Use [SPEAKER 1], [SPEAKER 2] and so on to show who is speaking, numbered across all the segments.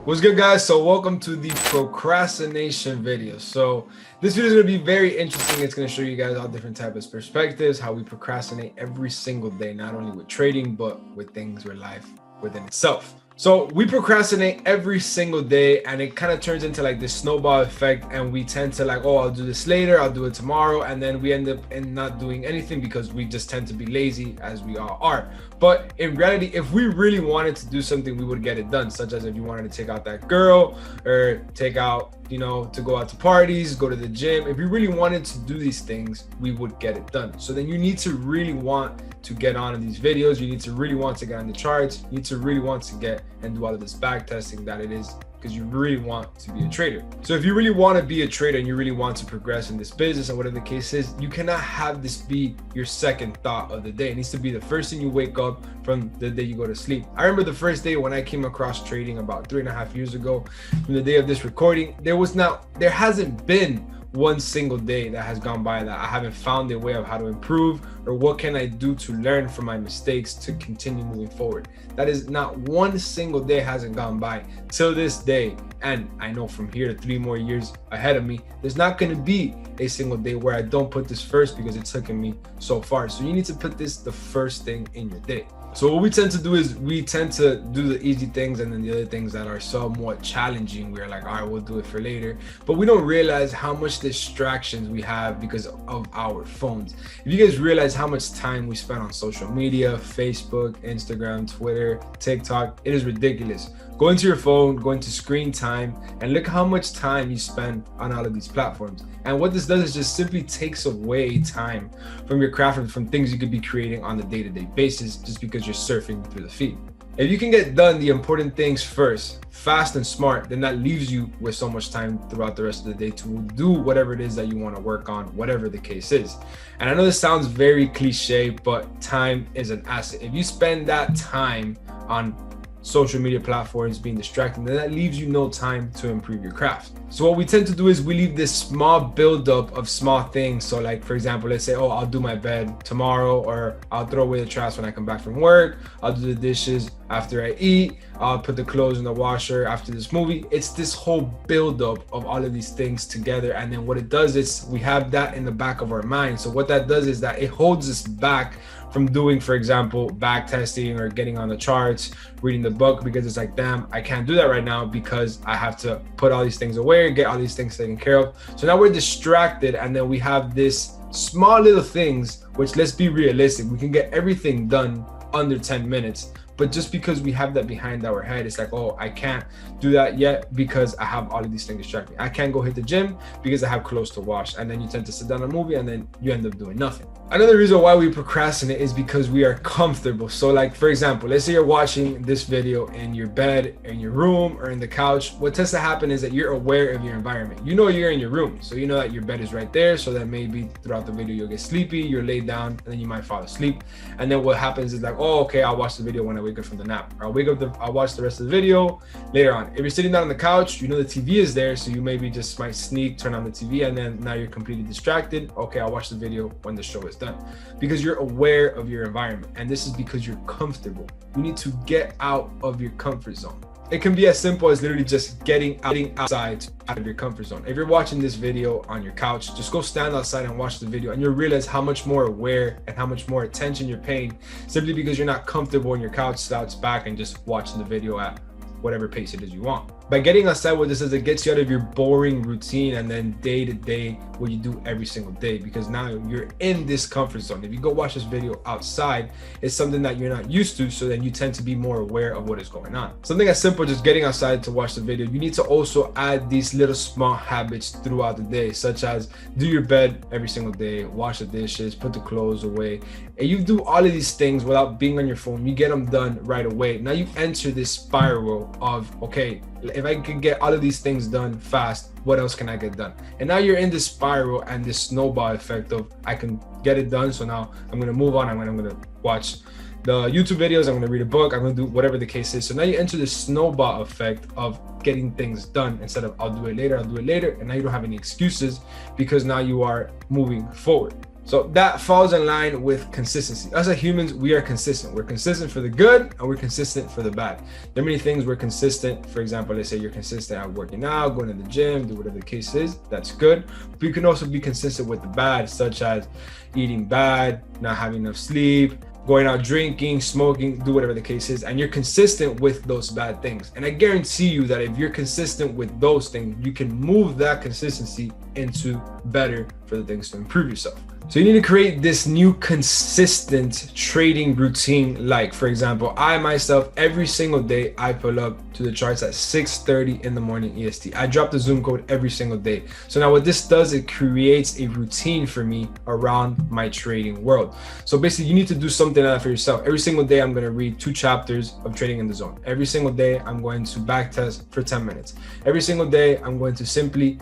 [SPEAKER 1] What's good, guys? So welcome to the procrastination video. So this video is going to be very interesting. It's going to show you guys all different types of perspectives, how we procrastinate every single day, not only with trading, but with things with life within itself. So we procrastinate every single day, and it kind of turns into like this snowball effect, and we tend to like, oh, I'll do this later, I'll do it tomorrow, and then we end up in not doing anything because we just tend to be lazy, as we all are. But in reality, if we really wanted to do something, we would get it done, such as if you wanted to take out that girl or take out, to go out to parties, go to the gym. If you really wanted to do these things, we would get it done. So then you need to really want to get on in these videos. You need to really want to get on the charts. You need to really want to get and do all of this back testing that it is, because you really want to be a trader. So if you really want to be a trader and you really want to progress in this business and whatever the case is, you cannot have this be your second thought of the day. It needs to be the first thing you wake up from the day you go to sleep. I remember the first day when I came across trading about 3.5 years ago, from the day of this recording, there hasn't been one single day that has gone by that I haven't found a way of how to improve, or what can I do to learn from my mistakes to continue moving forward. That is not one single day hasn't gone by till this day. And I know from here to 3 more years ahead of me, there's not going to be a single day where I don't put this first, because it's taken me so far. So you need to put this the first thing in your day. So what we tend to do is we tend to do the easy things, and then the other things that are somewhat challenging, we're like, all right, we'll do it for later. But we don't realize how much distractions we have because of our phones. If you guys realize how much time we spend on social media, Facebook, Instagram, Twitter, TikTok, it is ridiculous. Go into your phone, go into screen time, and look how much time you spend on all of these platforms. And what this does is just simply takes away time from your craft and from things you could be creating on the day-to-day basis, just because you're surfing through the feed. If you can get done the important things first, fast and smart, then that leaves you with so much time throughout the rest of the day to do whatever it is that you want to work on, whatever the case is. And I know this sounds very cliche, but time is an asset. If you spend that time on social media platforms being distracting, then that leaves you no time to improve your craft. So what we tend to do is we leave this small buildup of small things. So like, for example, let's say, oh, I'll do my bed tomorrow, or I'll throw away the trash when I come back from work, I'll do the dishes after I eat, I'll put the clothes in the washer after this movie. It's this whole buildup of all of these things together. And then what it does is we have that in the back of our mind. So what that does is that it holds us back from doing, for example, back testing or getting on the charts, reading the book, because it's like, damn, I can't do that right now because I have to put all these things away, get all these things taken care of. So now we're distracted, and then we have this small little things, which, let's be realistic, we can get everything done under 10 minutes. But just because we have that behind our head, it's like, oh, I can't do that yet because I have all of these things distracting. I can't go hit the gym because I have clothes to wash. And then you tend to sit down a movie, and then you end up doing nothing. Another reason why we procrastinate is because we are comfortable. So like, for example, let's say you're watching this video in your bed, in your room, or in the couch. What tends to happen is that you're aware of your environment. You know you're in your room, so you know that your bed is right there, so that maybe throughout the video you'll get sleepy, you're laid down, and then you might fall asleep. And then what happens is like, oh, okay, I'll watch the video when I wake up from the nap, or I'll watch the rest of the video later on. If you're sitting down on the couch, you know the TV is there, so you maybe just might sneak, turn on the TV, and then now you're completely distracted. Okay, I'll watch the video when the show is done, because you're aware of your environment. And this is because you're comfortable. You need to get out of your comfort zone. It can be as simple as literally just getting outside, out of your comfort zone. If you're watching this video on your couch, just go stand outside and watch the video, and you'll realize how much more aware and how much more attention you're paying, simply because you're not comfortable on your couch, slouched back, and just watching the video at whatever pace it is you want. By getting outside, what this is, it gets you out of your boring routine and then day to day what you do every single day, because now you're in this comfort zone. If you go watch this video outside, it's something that you're not used to, so then you tend to be more aware of what is going on. Something as simple as just getting outside to watch the video. You need to also add these little small habits throughout the day, such as do your bed every single day, wash the dishes, put the clothes away. And you do all of these things without being on your phone. You get them done right away. Now you enter this spiral of, okay, if I can get all of these things done fast, what else can I get done? And now you're in this spiral and this snowball effect of, I can get it done, so now I'm going to move on. I'm going to watch the YouTube videos, I'm going to read a book, I'm going to do whatever the case is. So now you enter this snowball effect of getting things done instead of I'll do it later. And now you don't have any excuses, because now you are moving forward. So that falls in line with consistency. Us as humans, we are consistent. We're consistent for the good and we're consistent for the bad. There are many things we're consistent. For example, let's say you're consistent at working out, going to the gym, do whatever the case is. That's good. But you can also be consistent with the bad, such as eating bad, not having enough sleep, going out drinking, smoking, do whatever the case is, and you're consistent with those bad things. And I guarantee you that if you're consistent with those things, you can move that consistency into better for the things to improve yourself. So you need to create this new consistent trading routine. Like, for example, I myself, every single day, I pull up to the charts at 6:30 in the morning EST. I drop the Zoom code every single day. So now what this does, it creates a routine for me around my trading world. So basically you need to do something like that for yourself. Every single day, I'm going to read 2 chapters of Trading in the Zone. Every single day, I'm going to backtest for 10 minutes. Every single day, I'm going to simply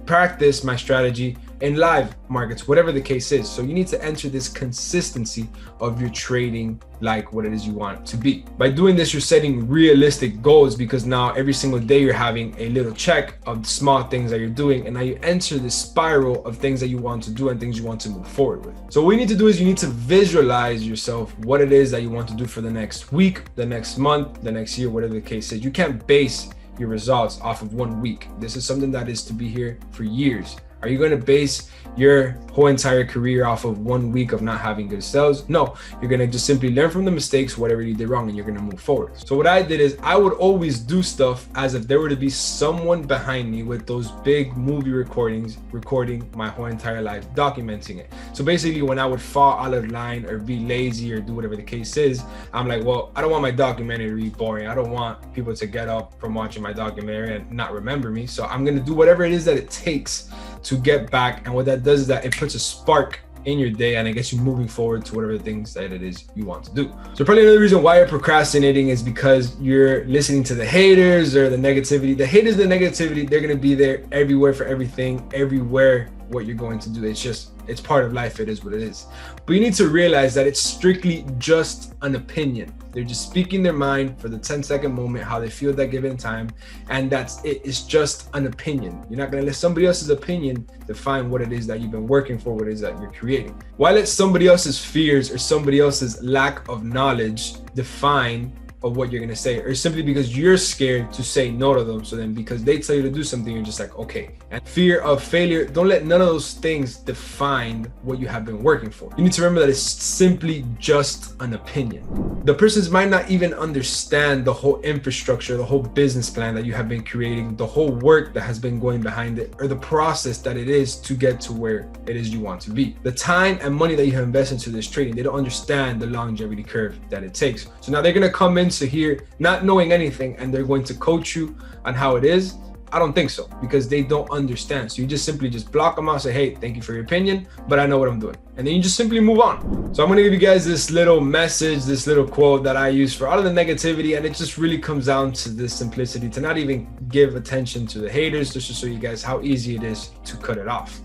[SPEAKER 1] practice my strategy in live markets, whatever the case is. So you need to enter this consistency of your trading like what it is you want it to be. By doing this, you're setting realistic goals, because now every single day you're having a little check of the small things that you're doing, and now you enter this spiral of things that you want to do and things you want to move forward with. So what you need to do is you need to visualize yourself what it is that you want to do for the next week, the next month, the next year, whatever the case is. You can't base your results off of 1 week. This is something that is to be here for years. Are you going to base your whole entire career off of 1 week of not having good sales? No, you're going to just simply learn from the mistakes, whatever you did wrong, and you're going to move forward. So what I did is I would always do stuff as if there were to be someone behind me with those big movie recordings, recording my whole entire life, documenting it. So basically when I would fall out of line or be lazy or do whatever the case is, I'm like, well, I don't want my documentary to be boring. I don't want people to get up from watching my documentary and not remember me. So I'm going to do whatever it is that it takes to get back. And what that does is that it puts a spark in your day and it gets you moving forward to whatever things that it is you want to do. So probably another reason why you're procrastinating is because you're listening to the haters or the negativity. The haters, the negativity, they're going to be there everywhere for everything, everywhere what you're going to do. It's part of life. It is what it is. But you need to realize that it's strictly just an opinion. They're just speaking their mind for the 10-second moment, how they feel at that given time. And that's it. It's just an opinion. You're not going to let somebody else's opinion define what it is that you've been working for, what it is that you're creating. Why let somebody else's fears or somebody else's lack of knowledge define of what you're going to say, or simply because you're scared to say no to them? So then because they tell you to do something, you're just like, okay. And fear of failure, don't let none of those things define what you have been working for. You need to remember that it's simply just an opinion. The persons might not even understand the whole infrastructure, the whole business plan that you have been creating, the whole work that has been going behind it, or the process that it is to get to where it is you want to be. The time and money that you have invested into this trading, they don't understand the longevity curve that it takes. So now they're going to come into here not knowing anything and they're going to coach you on how it is. I don't think so, because they don't understand. So you just simply just block them out, say, hey, thank you for your opinion, but I know what I'm doing. And then you just simply move on. So I'm going to give you guys this little message, this little quote that I use for all of the negativity. And it just really comes down to this simplicity, to not even give attention to the haters, just to show you guys how easy it is to cut it off.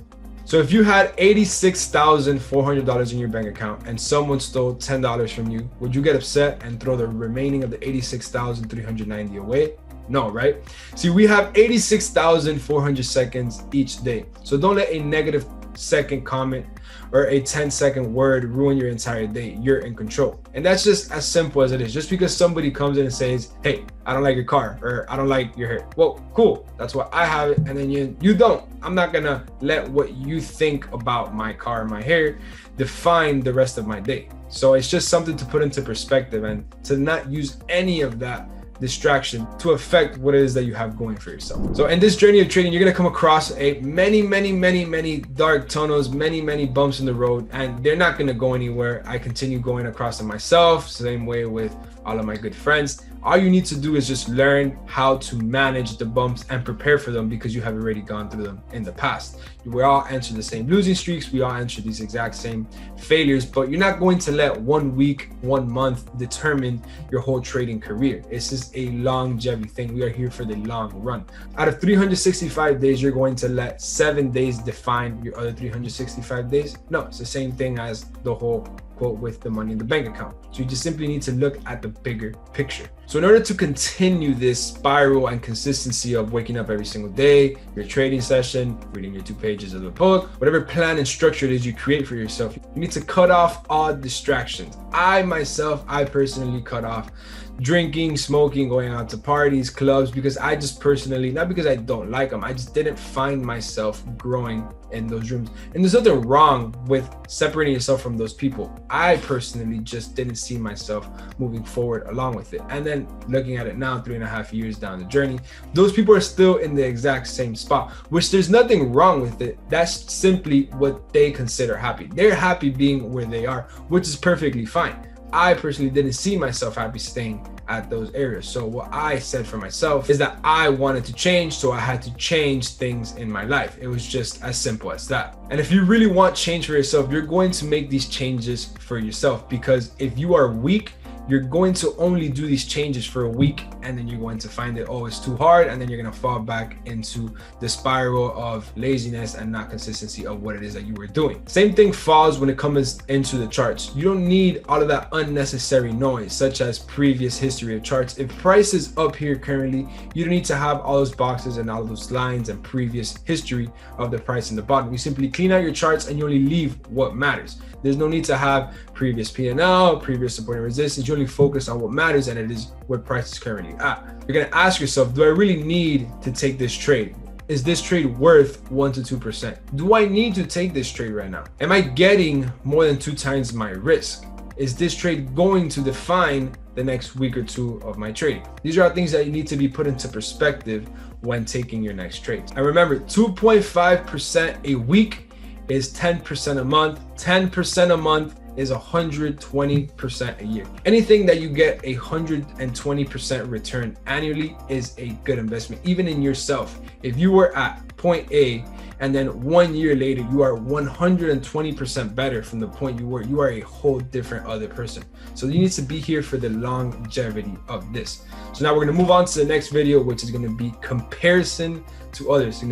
[SPEAKER 1] So if you had $86,400 in your bank account and someone stole $10 from you, would you get upset and throw the remaining of the $86,390 away? No, right? See, we have 86,400 seconds each day. So don't let a negative second comment or a 10-second word ruin your entire day. You're in control. And that's just as simple as it is. Just because somebody comes in and says, hey, I don't like your car, or I don't like your hair. Well, cool. That's why I have it. And then you don't. I'm not gonna let what you think about my car, my hair, define the rest of my day. So it's just something to put into perspective and to not use any of that distraction to affect what it is that you have going for yourself. So in this journey of trading, you're going to come across many dark tunnels, many bumps in the road, and they're not going to go anywhere. I continue going across them myself, same way with all of my good friends. All you need to do is just learn how to manage the bumps and prepare for them, because you have already gone through them in the past. We all enter the same losing streaks. We all enter these exact same failures, but you're not going to let 1 week, 1 month determine your whole trading career. It's just a longevity thing. We are here for the long run. Out of 365 days, you're going to let 7 days define your other 365 days? No, it's the same thing as the whole quote with the money in the bank account. So you just simply need to look at the bigger picture. So in order to continue this spiral and consistency of waking up every single day, your trading session, reading your 2 pages of the book, whatever plan and structure it is you create for yourself, you need to cut off all distractions. I personally cut off drinking, smoking, going out to parties, clubs, because I just personally, not because I don't like them, I just didn't find myself growing in those rooms. And there's nothing wrong with separating yourself from those people. I personally just didn't see myself moving forward along with it. And then looking at it now, 3.5 years down the journey, those people are still in the exact same spot, which there's nothing wrong with it. That's simply what they consider happy. They're happy being where they are, which is perfectly fine. I personally didn't see myself happy staying at those areas. So what I said for myself is that I wanted to change, so I had to change things in my life. It was just as simple as that. And if you really want change for yourself, you're going to make these changes for yourself, because if you are weak, you're going to only do these changes for a week, and then you're going to find it, oh, it's too hard, and then you're going to fall back into the spiral of laziness and not consistency of what it is that you were doing. Same thing falls when it comes into the charts. You don't need all of that unnecessary noise, such as previous history of charts. If price is up here currently, you don't need to have all those boxes and all those lines and previous history of the price in the bottom. You simply clean out your charts and you only leave what matters. There's no need to have previous P&L, previous support and resistance. You only focus on what matters, and it is what price is currently at. You're gonna ask yourself, do I really need to take this trade? Is this trade worth 1 to 2%? Do I need to take this trade right now? Am I getting more than 2 times my risk? Is this trade going to define the next week or 2 of my trading? These are all things that you need to be put into perspective when taking your next trades. And remember, 2.5% a week is 10% a month. 10% a month is 120% a year. Anything that you get 120% return annually is a good investment, even in yourself. If you were at point A and then 1 year later you are 120% better from the point you were, you are a whole different other person. So you need to be here for the longevity of this. So now we're going to move on to the next video, which is going to be comparison to others.